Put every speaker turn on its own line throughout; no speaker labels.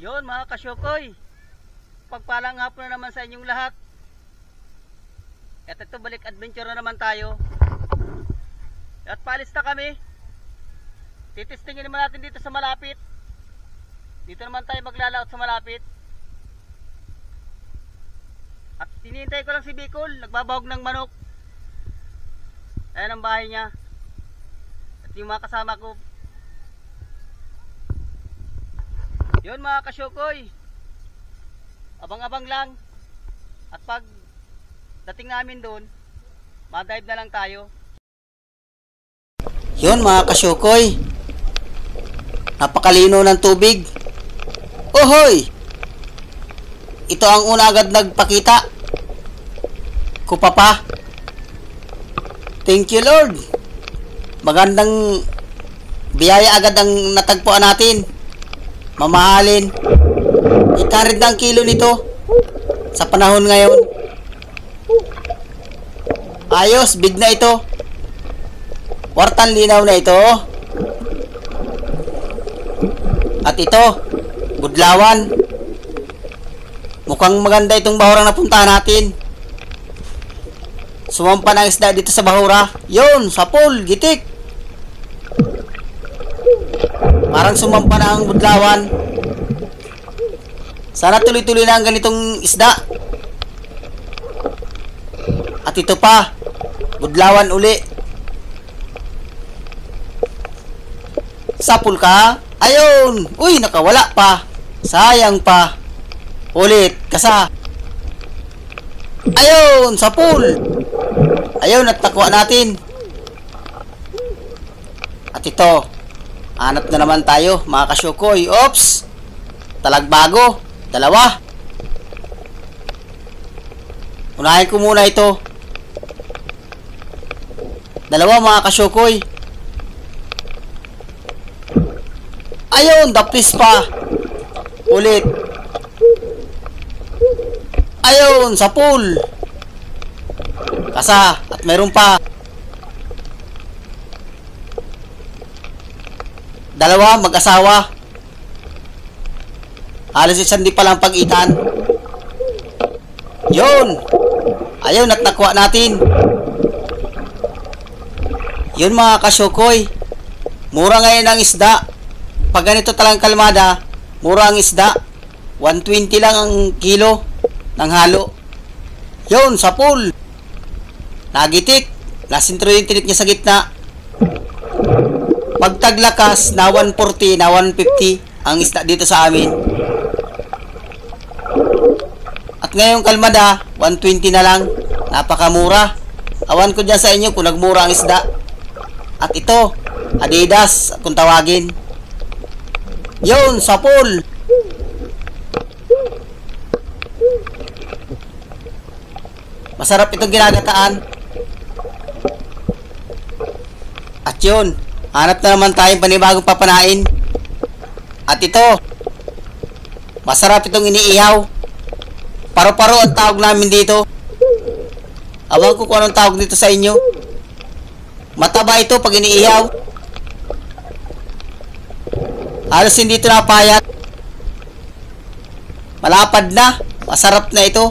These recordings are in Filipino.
Yon mga kasyokoy, pagpalang hapon na naman sa inyong lahat. At ito, balik adventure na naman tayo. At paalis na kami. Titistingin naman natin dito sa malapit. Dito naman tayo maglalaot sa malapit. At hinihintay ko lang si Bicol, nagbabahog ng manok. Ayan ang bahay niya. At yung mga kasama ko. Yun mga kasyokoy, abang-abang lang. At pag dating namin doon, ma-dive na lang tayo. Yun mga kasyokoy, napakalino ng tubig. Ohoy! Ito ang una agad nagpakita. Kupapa. Thank you Lord. Magandang biyaya agad ang natagpuan natin. Mamahalin. 800 na ang kilo nito sa panahon ngayon. Ayos, big na ito. Wartan linaw na ito. At ito, budlawan. Mukhang maganda itong bahurang napuntahan natin. Sumampa ng isda dito sa bahura. Yun, sapol, gitik. Parang sumampa na ang budlawan. Sana tuloy-tuloy na ang ganitong isda. At ito pa, budlawan uli. Sapul ka? Ayun! Uy, nakawala pa. Sayang pa. Ulit, kasa. Ayun, sapul. Ayun, natakwa natin. At ito, hanap na naman tayo, mga kasyokoy. Oops! Talagbago. Dalawa. Unahin ko muna ito. Dalawa mga kasyokoy. Ayun, daplis pa. Ulit. Ayun, sapul. Kasa, at meron pa. Dalawa, mag-asawa. Halos isang di palang pag-itan. Yun. Ayun, natakwa natin. Yun mga kasyokoy. Mura ngayon ang isda. Pag ganito talang kalmada, mura ang isda. 120 lang ang kilo ng halo. Yun, sapul. Nagitik. Nasintro yung tinik niya sa gitna. Pag taglakas, na 140, na 150 ang isda dito sa amin. At ngayong kalmada, 120 na lang. Napakamura. Awan ko dyan sa inyo kung nagmura ang isda. At ito, Adidas kung tawagin. Yun, sapul. Masarap itong ginagataan. At yun, hanap na naman tayong panibagong papanain. At ito, masarap itong iniihaw. Paro-paro ang tawag namin dito. Abang ko kung anong tawag dito sa inyo. Mataba ito pag iniihaw. Halos hindi ito napayat. Malapad na. Masarap na ito.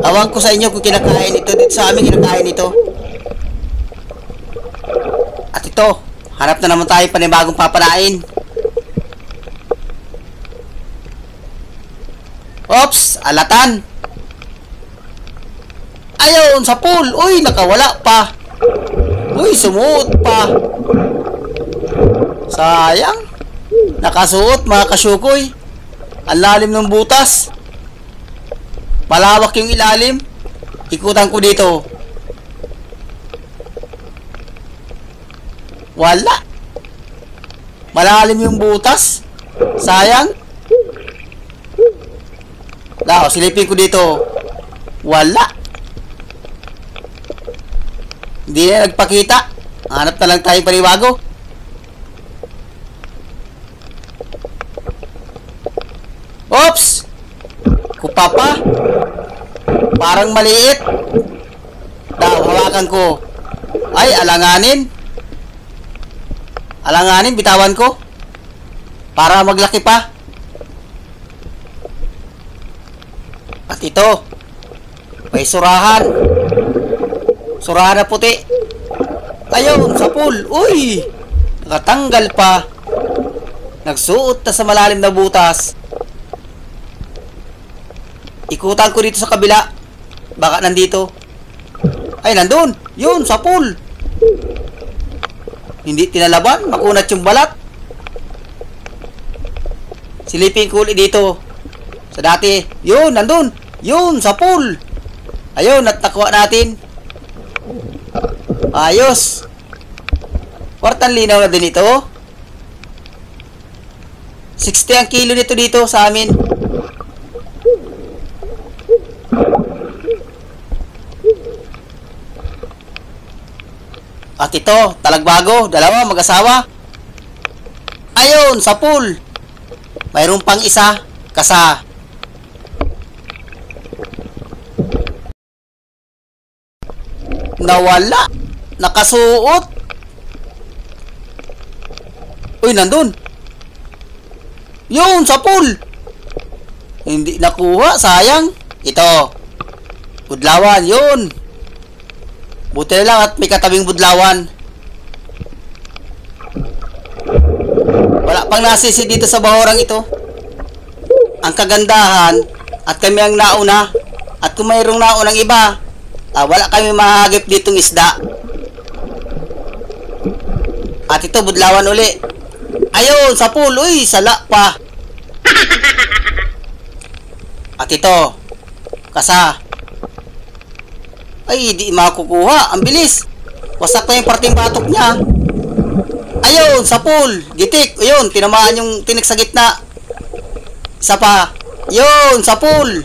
Awang ko sa inyo kung kinakain ito. Dito sa amin kinakain ito. At ito, hanap na naman tayo panibagong papanain. Oops, alatan. Ayun, sapul. Uy, nakawala pa. Uy, sumuot pa. Sayang. Nakasuot mga kasyokoy. Ang lalim ng butas. Malawak yung ilalim. Ikutan ko dito. Wala. Malalim yung butas. Sayang. Silipin ko dito. Wala. Hindi na nagpakita. Hanap na lang tayo panibago. Oops! Kupapa. Parang maliit. Hawakan ko. Ay, alanganin. Alanganin, bitawan ko. Para maglaki pa. At ito, may surahan. Surahan na puti. Ayun, sa pool. Uy! Nakatanggal pa. Nagsuot na sa malalim na butas. Ikutan ko dito sa kabila. Baka nandito. Ay, nandun. Yun, sa pool. Hindi tinalaban. Makunat yung balat. Silipin ko ulit dito. Sa dati. Yun, nandun. Yun, sa pool. Ayun, natakwa natin. Ayos. Kwartang linaw na din ito. 60 ang kilo nito dito sa amin. At ito, talagbago, dalawa, mag-asawa. Ayun, sa pool. Mayroon pang isa, kasa. Nawala. Nakasuot. Uy, nandun. Yun, sa pool. Hindi nakuha, sayang. Ito. Budlawan, yun. Buti na lang at may katabing budlawan. Wala pang nasisi dito sa bahorang ito. Ang kagandahan, at kami ang nauna. At kung mayroong naunang iba, wala kami mahagip ditong isda. At ito, budlawan uli. Ayun, sa pool. Uy, sala pa. At ito, kasa. Ay, di makukuha. Ang bilis. Wasak na yung parting batok niya. Ayun, sa pool. Gitik. Ayun, tinamaan yung tinik sa gitna. Isa pa. Ayun, sa pool.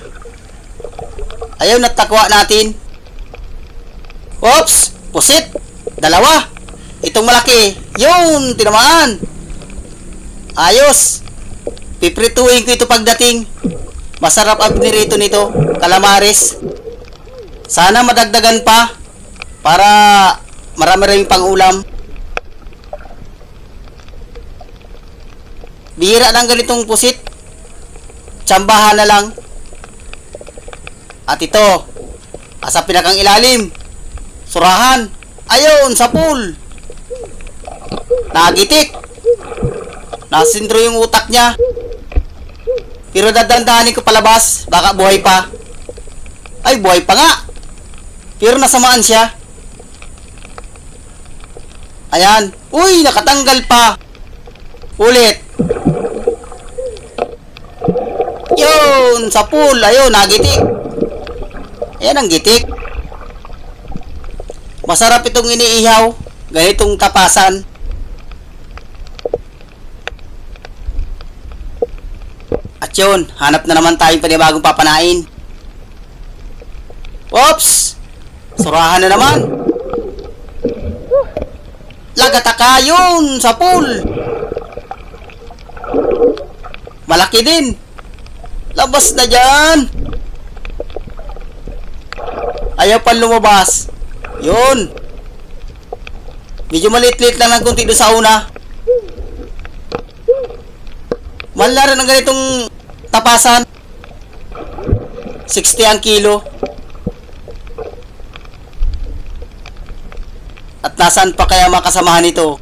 Ayun, natakwa natin. Oops, pusit. Dalawa. Itong malaki. Yun, tinamaan. Ayos. Piprituhin ko ito pagdating. Masarap ang pinirito nito. Calamares. Sana madagdagan pa. Para marami-raming pang ulam. Bihira ng ganitong pusit. Tsambahan na lang. At ito. Asa pinakang ilalim. Surahan. Ayun, sa pool. Nagitik. Nasintro yung utak niya. Pero dadandahanin ko palabas. Baka buhay pa. Ay, buhay pa nga. Pero nasamaan siya. Ayan. Uy, nakatanggal pa. Ulit. Yun, sa pool. Ayun, nagitik. Ayan ang gitik. Masarap itong iniihaw. Ganitong tapasan. At yun, hanap na naman tayong panibagong papanain. Oops! Surahan na naman. Lagataka yun sa pool. Malaki din. Labas na dyan. Ayaw pa lumabas. Yun. Medyo maliit-liit lang ng kunti doon sa una. Malala rin ang ganitong tapasan. 60 ang kilo. At nasaan pa kaya makasamahan ito?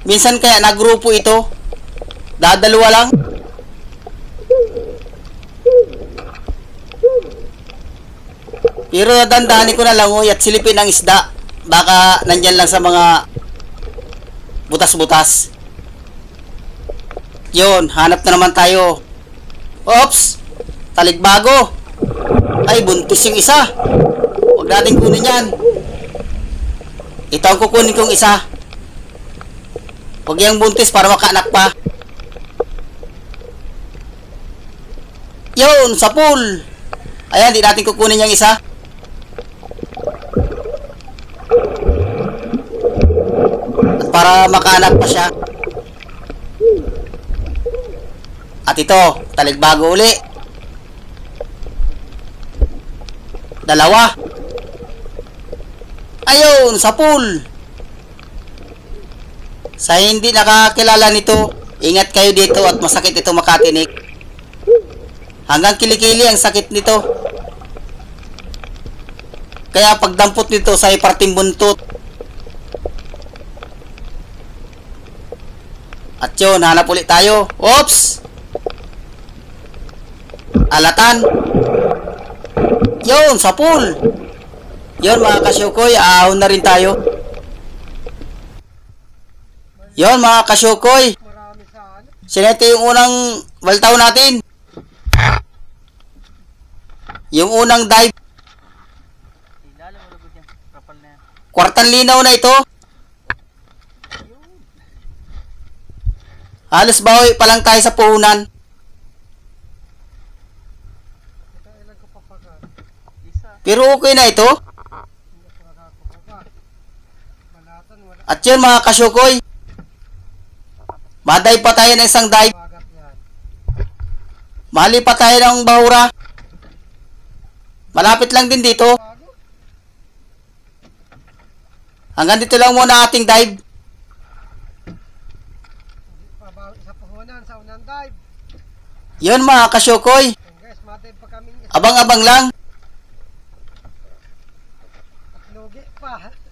Minsan kaya nagrupo ito. Dadalawa lang. Pero dandahanin ko na lang at silipin ang isda. Baka nandyan lang sa mga butas-butas. Yun, hanap na naman tayo. Oops! Taligbago. Ay, buntis yung isa. Huwag natin kunin yan. Ito ang kukunin kong isa. Huwag yung buntis para makaanak pa. Yun, sa pool. Ayan, di natin kukunin yung isa. At para makaanak pa siya. At ito, taligbago uli. Dalawa. Ayun, sa pool. Sa hindi nakakilala nito, ingat kayo dito at masakit ito makatinik. Hanggang kilikili ang sakit nito. Kaya pagdampot nito sa iparting buntot. At yun, hanap ulit tayo. Oops! Alatan. Yun, sa pool. Yun mga kasyukoy, ahon na rin tayo. Yun mga kasyukoy. Sinete yung unang baltaw natin. Yung unang dive. Kwartang linaw na ito. Halos bawi pa lang tayo sa puhunan. Pero okay na ito. At yun mga kasyukoy, madive pa tayo ng isang dive. Mali pa tayo ng bahura. Malapit lang din dito. Hanggang dito lang muna ating dive. Yun mga kasyukoy, abang-abang lang.
Lugi pa.